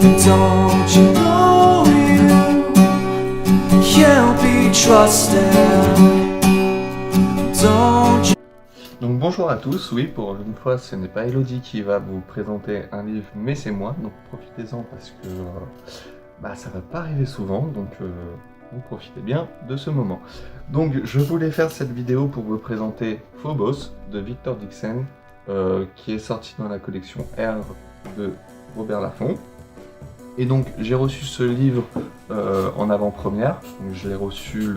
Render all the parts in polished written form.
Don't you know you can't be trusted? Don't you... Donc bonjour à tous, oui pour une fois ce n'est pas Elodie qui va vous présenter un livre mais c'est moi, donc profitez-en parce que ça va pas arriver souvent, donc vous profitez bien de ce moment. Donc je voulais faire cette vidéo pour vous présenter Phobos de Victor Dixon qui est sorti dans la collection R de Robert Laffont. Et donc j'ai reçu ce livre en avant-première, je l'ai reçu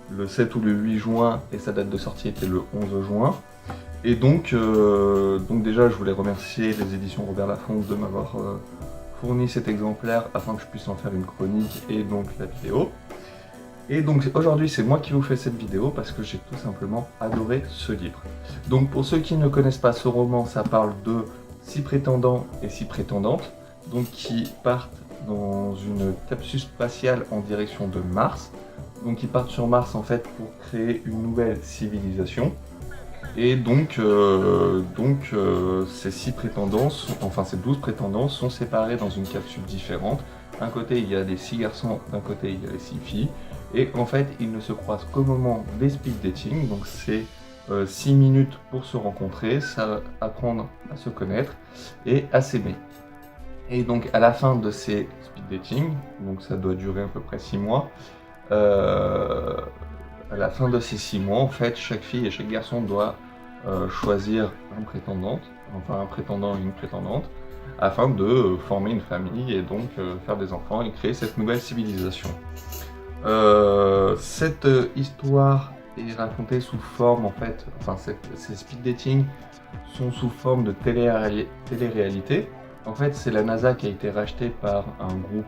le 7 ou le 8 juin et sa date de sortie était le 11 juin. Et donc déjà je voulais remercier les éditions Robert Laffont de m'avoir fourni cet exemplaire afin que je puisse en faire une chronique et donc la vidéo. Et donc aujourd'hui c'est moi qui vous fais cette vidéo parce que j'ai tout simplement adoré ce livre. Donc pour ceux qui ne connaissent pas ce roman, ça parle de 6 prétendants et 6 prétendantes donc qui partent dans une capsule spatiale en direction de Mars. Donc ils partent sur Mars en fait pour créer une nouvelle civilisation. Et donc ces 6 prétendants, ces 12 prétendants sont séparés dans une capsule différente. D'un côté il y a les 6 garçons, d'un côté il y a les 6 filles. Et en fait ils ne se croisent qu'au moment des speed dating, donc c'est 6 minutes pour se rencontrer, apprendre à se connaître et à s'aimer. Et donc à la fin de ces speed dating, donc ça doit durer à peu près 6 mois, à la fin de ces 6 mois, en fait, chaque fille et chaque garçon doit choisir un prétendant et une prétendante, afin de former une famille et donc faire des enfants et créer cette nouvelle civilisation. Cette histoire est racontée sous forme, en fait, ces speed dating sont sous forme de télé-réalité. En fait, c'est la NASA qui a été rachetée par un groupe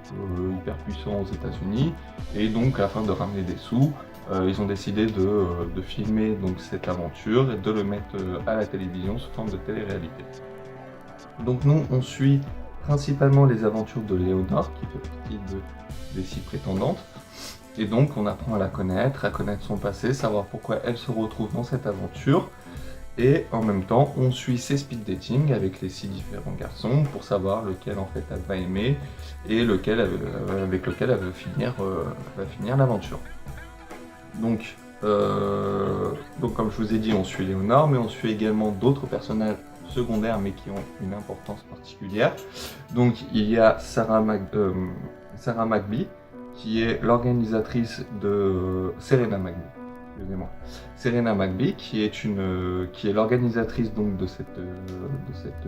hyper puissant aux États-Unis, et donc afin de ramener des sous, ils ont décidé de filmer donc cette aventure et de le mettre à la télévision sous forme de télé-réalité. Donc nous, on suit principalement les aventures de Léonore, qui fait partie des 6 prétendantes, et donc on apprend à la connaître son passé, savoir pourquoi elle se retrouve dans cette aventure. Et en même temps, on suit ses speed dating avec les 6 différents garçons pour savoir lequel en fait elle va aimer et avec lequel elle va finir l'aventure. Donc comme je vous ai dit, on suit Léonore, mais on suit également d'autres personnages secondaires mais qui ont une importance particulière. Donc il y a Sarah McBee qui est l'organisatrice de Serena McBee, qui est l'organisatrice donc de cette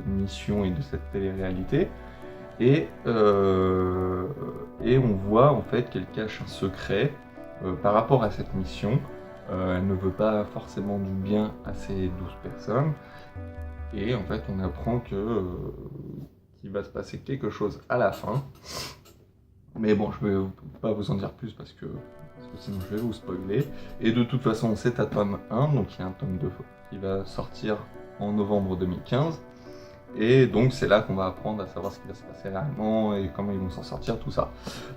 mission et de cette télé-réalité, et on voit en fait qu'elle cache un secret par rapport à cette mission. Elle ne veut pas forcément du bien à ces 12 personnes, et en fait on apprend qu'il va se passer quelque chose à la fin. Mais bon, je ne vais pas vous en dire plus parce que sinon je vais vous spoiler. Et de toute façon, c'est à tome 1, donc il y a un tome 2 qui va sortir en novembre 2015. Et donc c'est là qu'on va apprendre à savoir ce qui va se passer réellement et comment ils vont s'en sortir, tout ça.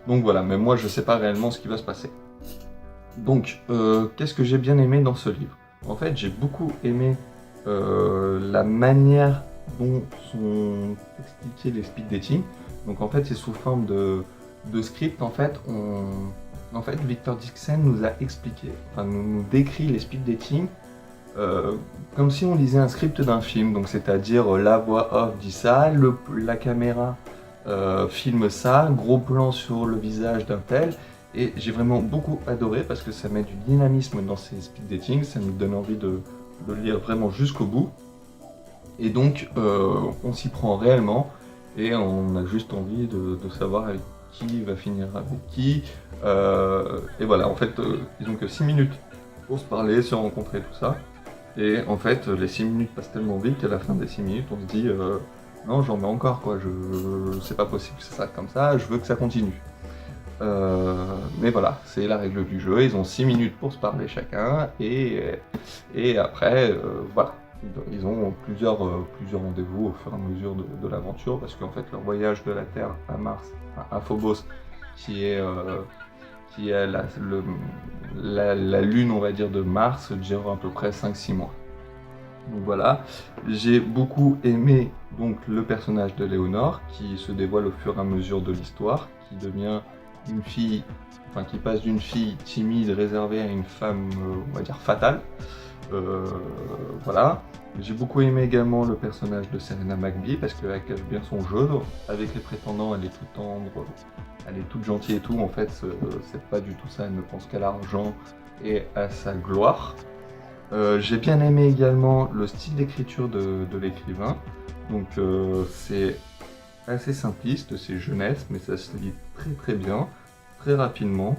Donc voilà, mais moi je ne sais pas réellement ce qui va se passer. Donc, qu'est-ce que j'ai bien aimé dans ce livre? En fait, j'ai beaucoup aimé la manière dont sont expliqués les speed dating. Donc en fait, c'est sous forme de script. En fait, Victor Dixon nous a expliqué, nous décrit les speed dating comme si on lisait un script d'un film. Donc c'est-à-dire la voix off dit ça, la caméra filme ça, gros plan sur le visage d'un tel. Et j'ai vraiment beaucoup adoré parce que ça met du dynamisme dans ces speed dating, ça nous donne envie de lire vraiment jusqu'au bout. Et donc on s'y prend réellement et on a juste envie de savoir avec qui va finir avec qui. Et voilà, en fait, ils ont que 6 minutes pour se parler, se rencontrer, tout ça. Et en fait, les 6 minutes passent tellement vite qu'à la fin des 6 minutes, on se dit non, j'en mets encore, quoi. C'est pas possible que ça s'arrête comme ça, je veux que ça continue. Mais voilà, c'est la règle du jeu. Ils ont 6 minutes pour se parler chacun, et après, voilà. Ils ont plusieurs rendez-vous au fur et à mesure de l'aventure, parce qu'en fait leur voyage de la Terre à Mars, à Phobos, qui est la lune, on va dire, de Mars, dure à peu près 5-6 mois. Donc voilà, j'ai beaucoup aimé donc le personnage de Léonore qui se dévoile au fur et à mesure de l'histoire, qui devient une fille, enfin qui passe d'une fille timide, réservée à une femme, on va dire fatale. Voilà. J'ai beaucoup aimé également le personnage de Serena McBee parce qu'elle cache bien son jeu. Avec les prétendants, elle est toute tendre, elle est toute gentille et tout. En fait, c'est pas du tout ça, elle ne pense qu'à l'argent et à sa gloire. J'ai bien aimé également le style d'écriture de l'écrivain. Donc c'est assez simpliste, c'est jeunesse, mais ça se lit très très bien, très rapidement.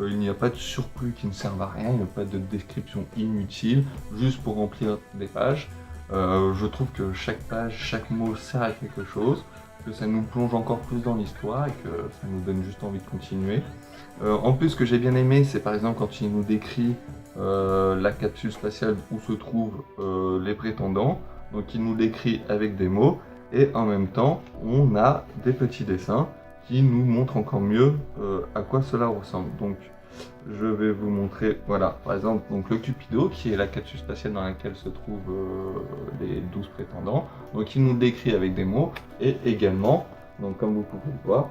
Il n'y a pas de surplus qui ne servent à rien, il n'y a pas de description inutile, juste pour remplir des pages. Je trouve que chaque page, chaque mot sert à quelque chose, que ça nous plonge encore plus dans l'histoire et que ça nous donne juste envie de continuer. En plus, ce que j'ai bien aimé, c'est par exemple quand il nous décrit la capsule spatiale où se trouvent les prétendants. Donc il nous décrit avec des mots et en même temps, on a des petits dessins qui nous montrent encore mieux à quoi cela ressemble. Donc je vais vous montrer, voilà, par exemple donc le Cupido qui est la capsule spatiale dans laquelle se trouvent les 12 prétendants. Donc il nous décrit avec des mots et également, donc comme vous pouvez le voir,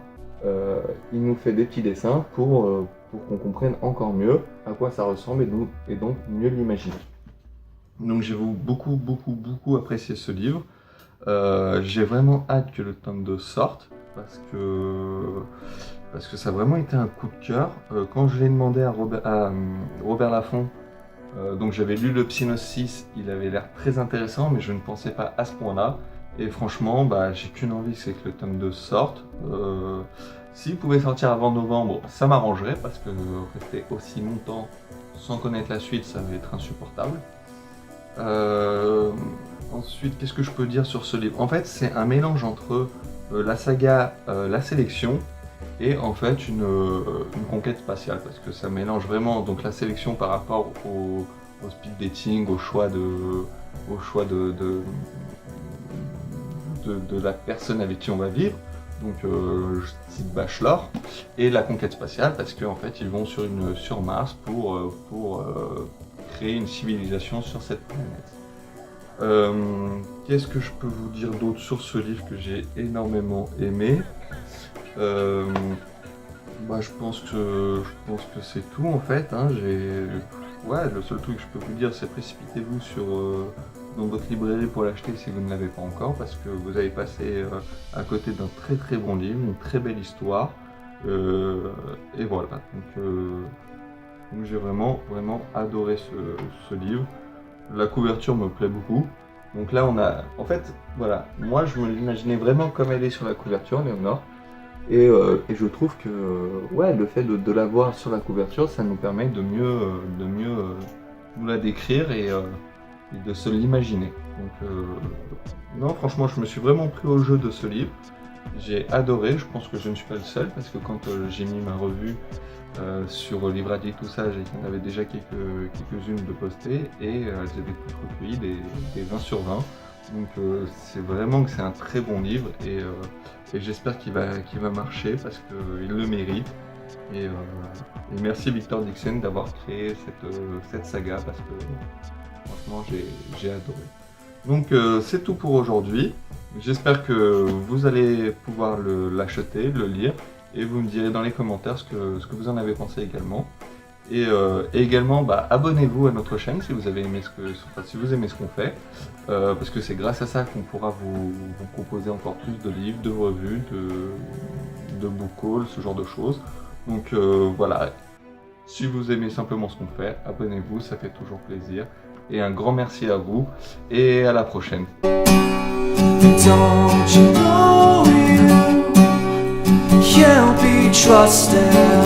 il nous fait des petits dessins pour qu'on comprenne encore mieux à quoi ça ressemble et donc mieux l'imaginer. Donc j'ai beaucoup apprécié ce livre. J'ai vraiment hâte que le tome 2 sorte parce que ça a vraiment été un coup de cœur. Quand je l'ai demandé à Robert Laffont, donc j'avais lu le Psygnosis, il avait l'air très intéressant mais je ne pensais pas à ce point-là. Et franchement, j'ai qu'une envie, c'est que le tome 2 sorte. S'il pouvait sortir avant novembre, ça m'arrangerait parce que rester aussi longtemps sans connaître la suite, ça va être insupportable. Ensuite, qu'est-ce que je peux dire sur ce livre? En fait, c'est un mélange entre la saga La Sélection et en fait une conquête spatiale parce que ça mélange vraiment donc la sélection par rapport au speed dating, au choix de la personne avec qui on va vivre, donc type Bachelor, et la conquête spatiale parce qu'en fait ils vont sur Mars pour créer une civilisation sur cette planète. Qu'est-ce que je peux vous dire d'autre sur ce livre que j'ai énormément aimé? Je pense que c'est tout en fait. Hein. Le seul truc que je peux vous dire, c'est précipitez-vous dans votre librairie pour l'acheter si vous ne l'avez pas encore, parce que vous avez passé à côté d'un très très bon livre, une très belle histoire. Et voilà. Donc j'ai vraiment adoré ce livre. La couverture me plaît beaucoup. Donc là on a, en fait, voilà, moi je me l'imaginais vraiment comme elle est sur la couverture, Léonore. Et je trouve que le fait de la voir sur la couverture, ça nous permet de mieux nous la décrire et de se l'imaginer. Donc non, franchement, je me suis vraiment pris au jeu de ce livre. J'ai adoré, je pense que je ne suis pas le seul, parce que quand j'ai mis ma revue sur Livradi, tout ça, il y en avait déjà quelques-unes de postées, et elles avaient toutes recueilli des 20 sur 20. Donc c'est vraiment que c'est un très bon livre, et j'espère qu'il va marcher, parce qu'il le mérite. Et merci Victor Dixon d'avoir créé cette saga, parce que franchement j'ai adoré. Donc c'est tout pour aujourd'hui. J'espère que vous allez pouvoir l'acheter, le lire, et vous me direz dans les commentaires ce que vous en avez pensé également. Et également, abonnez-vous à notre chaîne si vous avez aimé si vous aimez ce qu'on fait, parce que c'est grâce à ça qu'on pourra vous proposer encore plus de livres, de revues, de book hauls, ce genre de choses. Donc voilà, si vous aimez simplement ce qu'on fait, abonnez-vous, ça fait toujours plaisir. Et un grand merci à vous, et à la prochaine. Don't you know you can't be trusted?